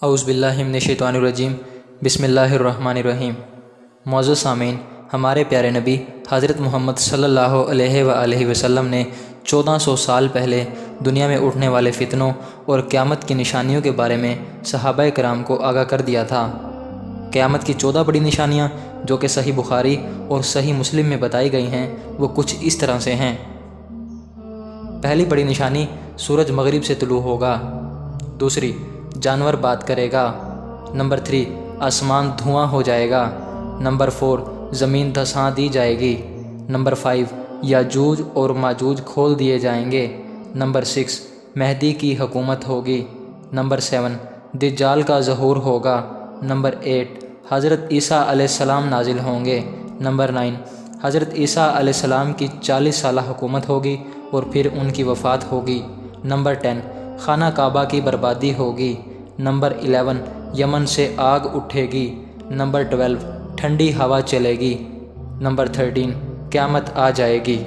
اعوذ باللہ من الشیطان الرجیم بسم اللہ الرحمن الرحیم۔ معزز سامعین، ہمارے پیارے نبی حضرت محمد صلی اللہ علیہ وآلہ وسلم نے 1400 سال پہلے دنیا میں اٹھنے والے فتنوں اور قیامت کی نشانیوں کے بارے میں صحابہ کرام کو آگاہ کر دیا تھا۔ قیامت کی 14 بڑی نشانیاں جو کہ صحیح بخاری اور صحیح مسلم میں بتائی گئی ہیں وہ کچھ اس طرح سے ہیں۔ پہلی بڑی نشانی، سورج مغرب سے طلوع ہوگا۔ دوسری، جانور بات کرے گا۔ نمبر 3، آسمان دھواں ہو جائے گا۔ نمبر 4، زمین دھسا دی جائے گی۔ نمبر 5، یاجوج اور ماجوج کھول دیے جائیں گے۔ نمبر 6، مہدی کی حکومت ہوگی۔ نمبر 7، دجال کا ظہور ہوگا۔ نمبر 8، حضرت عیسیٰ علیہ السلام نازل ہوں گے۔ نمبر 9، حضرت عیسیٰ علیہ السلام کی 40 سالہ حکومت ہوگی اور پھر ان کی وفات ہوگی۔ نمبر 10، خانہ کعبہ کی بربادی ہوگی۔ نمبر 11، یمن سے آگ اٹھے گی۔ نمبر 12، ٹھنڈی ہوا چلے گی۔ نمبر 13، قیامت آ جائے گی۔